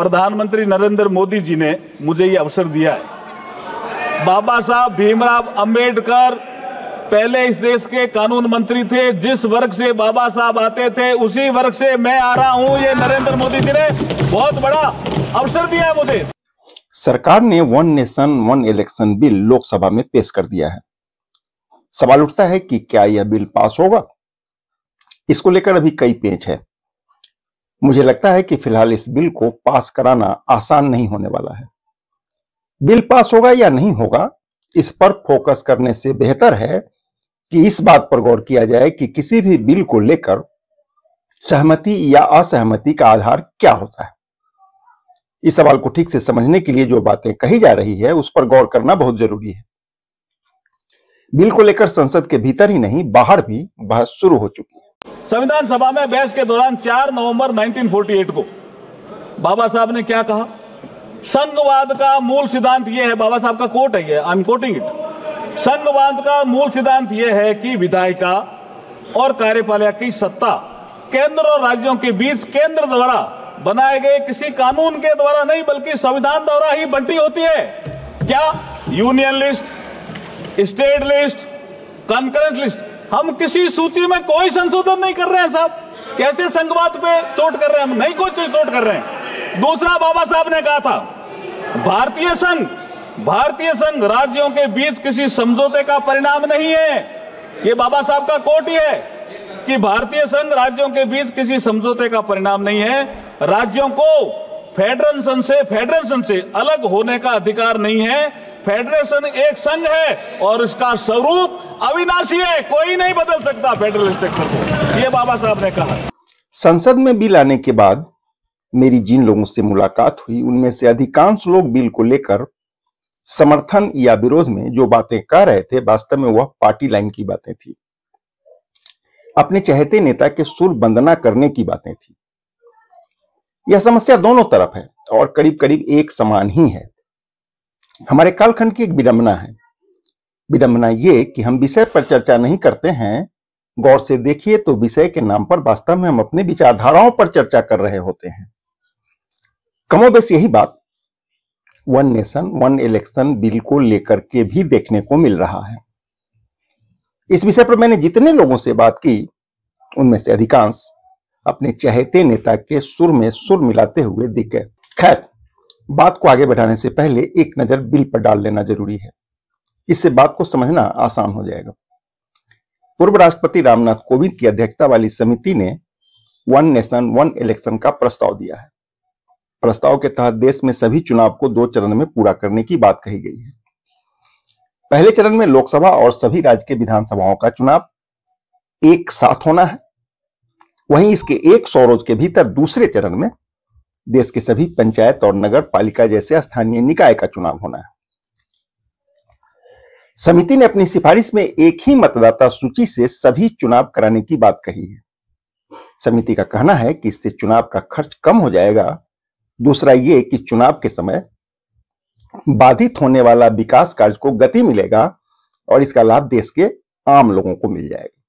प्रधानमंत्री नरेंद्र मोदी जी ने मुझे ये अवसर दिया है। बाबा साहब भीमराव अंबेडकर पहले इस देश के कानून मंत्री थे। जिस वर्ग से बाबा साहब आते थे उसी वर्ग से मैं आ रहा हूं। ये नरेंद्र मोदी जी ने बहुत बड़ा अवसर दिया है मुझे। सरकार ने one nation one election bill Lok Sabha में पेश कर दिया है। सवाल उठता है कि क्या यह बिल पास होगा। इसको लेकर अभी कई पेच है। मुझे लगता है कि फिलहाल इस बिल को पास कराना आसान नहीं होने वाला है। बिल पास होगा या नहीं होगा, इस पर फोकस करने से बेहतर है कि इस बात पर गौर किया जाए कि किसी भी बिल को लेकर सहमति या असहमति का आधार क्या होता है। इस सवाल को ठीक से समझने के लिए जो बातें कही जा रही है उस पर गौर करना बहुत जरूरी है। बिल को लेकर संसद के भीतर ही नहीं बाहर भी बहस शुरू हो चुकी है। संविधान सभा में बहस के दौरान 4 नवंबर 1948 को बाबा साहब ने क्या कहा? संघवाद का मूल सिद्धांत यह है, बाबा साहब का कोट है ये, आई एम कोटिंग इट। संघवाद का मूल सिद्धांत यह है कि विधायिका और कार्यपालिका की सत्ता केंद्र और राज्यों के बीच केंद्र द्वारा बनाए गए किसी कानून के द्वारा नहीं बल्कि संविधान द्वारा ही बंटी होती है। क्या? Union list, state list, concurrent list. हम किसी सूची में कोई संशोधन नहीं कर रहे हैं साहब। कैसे संघवाद पे चोट कर रहे हैं? हम नहीं कोई चोट कर रहे हैं। दूसरा, बाबा साहब ने कहा था भारतीय संघ राज्यों के बीच किसी समझौते का परिणाम नहीं है। ये बाबा साहब का कोट ही है कि भारतीय संघ राज्यों के बीच किसी समझौते का परिणाम नहीं है। राज्यों को फेडरेशन से अलग होने का अधिकार नहीं है। फेडरेशन एक संघ है और इसका स्वरूप अविनाशी है, कोई नहीं बदल सकता फेडरल स्ट्रक्चर को। ये बाबा साहब ने कहा। संसद में बिल आने के बाद मेरी जिन लोगों से मुलाकात हुई उनमें से अधिकांश लोग बिल को लेकर समर्थन या विरोध में जो बातें कह रहे थे वास्तव में वह पार्टी लाइन की बातें थी। अपने चहेते नेता के सुर वंदना करने की बातें थी। यह समस्या दोनों तरफ है और करीब करीब एक समान ही है। हमारे कालखंड की एक विडंबना है। विडंबना ये कि हम विषय पर चर्चा नहीं करते हैं। गौर से देखिए तो विषय के नाम पर वास्तव में हम अपने विचारधाराओं पर चर्चा कर रहे होते हैं। कमोबेश यही बात one nation one election bill को लेकर के भी देखने को मिल रहा है। इस विषय पर मैंने जितने लोगों से बात की उनमें से अधिकांश अपने चहेते नेता के सुर में सुर मिलाते हुए दिखे। खैर, बात को आगे बढ़ाने से पहले एक नजर बिल पर डाल लेना जरूरी है। इससे बात को समझना आसान हो जाएगा। पूर्व राष्ट्रपति रामनाथ कोविंद की अध्यक्षता वाली समिति ने वन नेशन वन इलेक्शन का प्रस्ताव दिया है। प्रस्ताव के तहत देश में सभी चुनाव को 2 चरण में पूरा करने की बात कही गई है। पहले चरण में लोकसभा और सभी राज्य के विधानसभाओं का चुनाव एक साथ होना है। वहीं इसके 100 रोज के भीतर दूसरे चरण में देश के सभी पंचायत और नगर पालिका जैसे स्थानीय निकाय का चुनाव होना है। समिति ने अपनी सिफारिश में एक ही मतदाता सूची से सभी चुनाव कराने की बात कही है। समिति का कहना है कि इससे चुनाव का खर्च कम हो जाएगा। दूसरा ये कि चुनाव के समय बाधित होने वाला विकास कार्य को गति मिलेगा और इसका लाभ देश के आम लोगों को मिल जाएगा।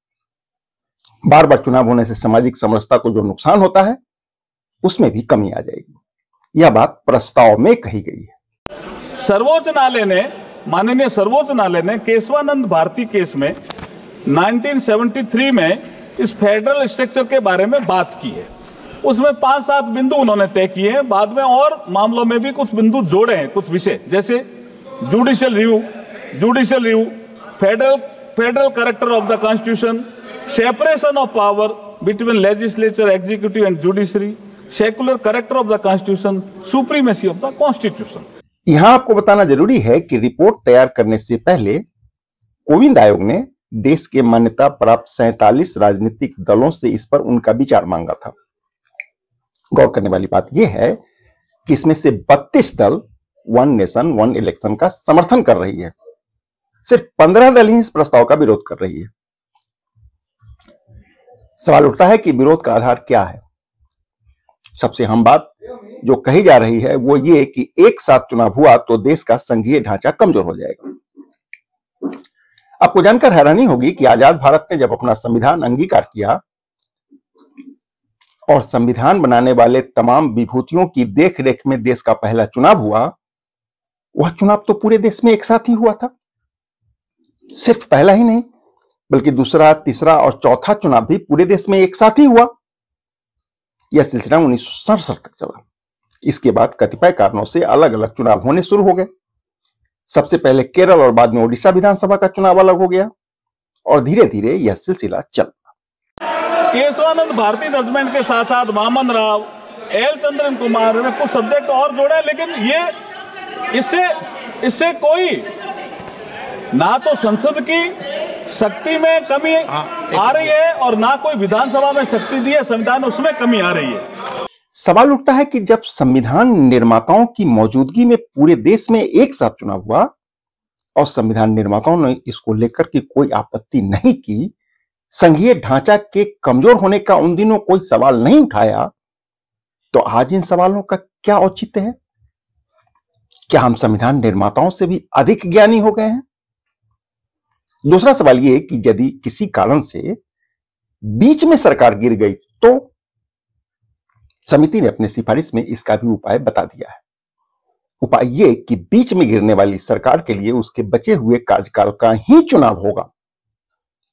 बार बार चुनाव होने से सामाजिक समरसता को जो नुकसान होता है उसमें भी कमी आ जाएगी। यह बात प्रस्ताव में कही गई है। माननीय सर्वोच्च न्यायालय ने केशवानंद भारती केस में 1973 में इस फेडरल स्ट्रक्चर के बारे में बात की है। उसमें 5-7 बिंदु उन्होंने तय किए हैं। बाद में और मामलों में भी कुछ बिंदु जोड़े हैं, कुछ विषय जैसे judicial review, federal character of the constitution, separation of power between legislature, executive and judiciary, secular character of the constitution, supremacy of the constitution. यहां आपको बताना जरूरी है कि रिपोर्ट तैयार करने से पहले कोविंद आयोग ने देश के मान्यता प्राप्त 47 राजनीतिक दलों से इस पर उनका विचार मांगा था। गौर करने वाली बात यह है कि इसमें से 32 दल वन नेशन वन इलेक्शन का समर्थन कर रही है। सिर्फ 15 दल ही इस प्रस्ताव का विरोध कर रही है। सवाल उठता है कि विरोध का आधार क्या है। सबसे अहम बात जो कही जा रही है वो ये कि एक साथ चुनाव हुआ तो देश का संघीय ढांचा कमजोर हो जाएगा। आपको जानकर हैरानी होगी कि आजाद भारत ने जब अपना संविधान अंगीकार किया और संविधान बनाने वाले तमाम विभूतियों की देखरेख में देश का पहला चुनाव हुआ, वह चुनाव तो पूरे देश में एक साथ ही हुआ था। सिर्फ पहला ही नहीं, बल्कि दूसरा, तीसरा और चौथा चुनाव भी पूरे देश में एक साथ ही हुआ। यह सिलसिला 1967 तक चला। इसके बाद कतिपय कारणों से अलग अलग चुनाव होने शुरू हो गए। सबसे पहले केरल और बाद में ओडिशा विधानसभा का चुनाव अलग हो गया और धीरे धीरे यह सिलसिला चल। केशवानंद भारती जजमेंट के साथ साथ वामन राव, एल चंद्रन कुमार ने कुछ सब्जेक्ट और जोड़े, लेकिन ये इससे कोई ना तो संसद की शक्ति में कमी आ रही है और ना कोई विधानसभा में शक्ति दी है संविधान, उसमें कमी आ रही है। सवाल उठता है कि जब संविधान निर्माताओं की मौजूदगी में पूरे देश में एक साथ चुनाव हुआ और संविधान निर्माताओं ने इसको लेकर के कोई आपत्ति नहीं की, संघीय ढांचा के कमजोर होने का उन दिनों कोई सवाल नहीं उठाया, तो आज इन सवालों का क्या औचित्य है? क्या हम संविधान निर्माताओं से भी अधिक ज्ञानी हो गए हैं? दूसरा सवाल यह कि यदि किसी कारण से बीच में सरकार गिर गई तो समिति ने अपने सिफारिश में इसका भी उपाय बता दिया है। उपाय यह कि बीच में गिरने वाली सरकार के लिए उसके बचे हुए कार्यकाल का ही चुनाव होगा,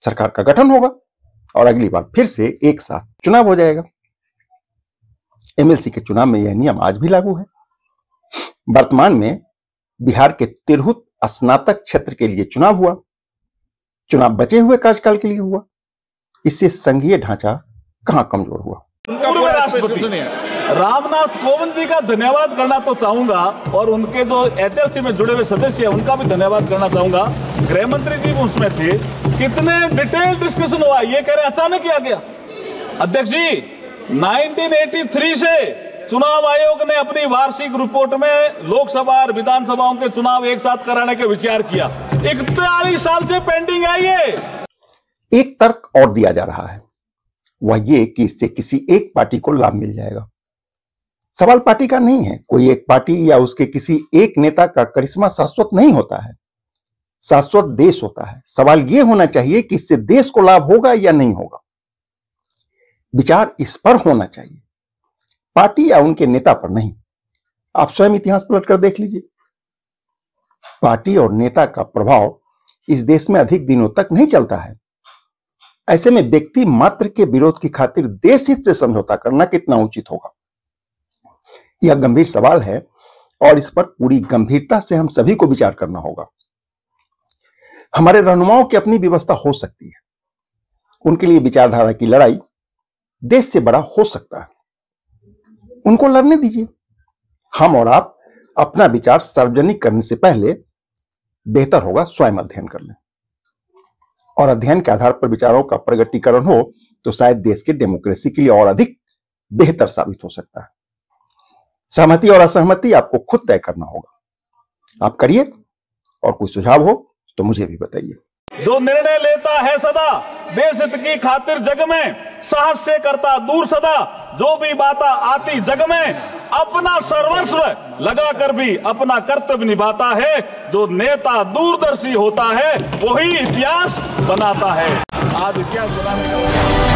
सरकार का गठन होगा और अगली बार फिर से एक साथ चुनाव हो जाएगा। एमएलसी के चुनाव में यह नियम आज भी लागू है। वर्तमान में बिहार के तिरहुत स्नातक क्षेत्र के लिए चुनाव हुआ, चुनाव बचे हुए कार्यकाल के लिए हुआ। इससे संघीय ढांचा कहां कमजोर हुआ? पूर्व राष्ट्रपति रामनाथ कोविंद जी का धन्यवाद करना तो चाहूंगा और उनके जो एचएलसी में जुड़े हुए सदस्य हैं उनका भी धन्यवाद करना चाहूंगा। गृह मंत्री जी भी उसमें थे। कितने डिटेल डिस्कशन हुआ, ये कह रहे अचानक ही आ गया। अध्यक्ष जी, 1983 से चुनाव आयोग ने अपनी वार्षिक रिपोर्ट में लोकसभा और विधानसभाओं के चुनाव एक साथ कराने का विचार किया। 41 साल से पेंडिंग है ये। एक तर्क और दिया जा रहा है, वह ये कि इससे किसी एक पार्टी को लाभ मिल जाएगा। सवाल पार्टी का नहीं है। कोई एक पार्टी या उसके किसी एक नेता का करिश्मा शाश्वत नहीं होता है, शाश्वत देश होता है। सवाल यह होना चाहिए कि इससे देश को लाभ होगा या नहीं होगा। विचार इस पर होना चाहिए, पार्टी या उनके नेता पर नहीं। आप स्वयं इतिहास पलटकर देख लीजिए। पार्टी और नेता का प्रभाव इस देश में अधिक दिनों तक नहीं चलता है। ऐसे में व्यक्ति मात्र के विरोध की खातिर देश हित से समझौता करना कितना उचित होगा? यह गंभीर सवाल है और इस पर पूरी गंभीरता से हम सभी को विचार करना होगा। हमारे रहनुमाओं की अपनी व्यवस्था हो सकती है, उनके लिए विचारधारा की लड़ाई देश से बड़ा हो सकता है। उनको लड़ने दीजिए। हम और आप अपना विचार सार्वजनिक करने से पहले बेहतर होगा स्वयं अध्ययन कर लें और अध्ययन के आधार पर विचारों का प्रगटीकरण हो तो शायद देश की डेमोक्रेसी के लिए और अधिक बेहतर साबित हो सकता है। सहमति और असहमति आपको खुद तय करना होगा। आप करिए और कोई सुझाव हो तो मुझे भी बताइए। जो निर्णय लेता है सदा देश हित की खातिर जग में, साहस से करता दूर सदा जो भी बात आती जग में, अपना सर्वस्व लगा कर भी अपना कर्तव्य निभाता है। जो नेता दूरदर्शी होता है वही इतिहास बनाता है। आज इतिहास बनाने का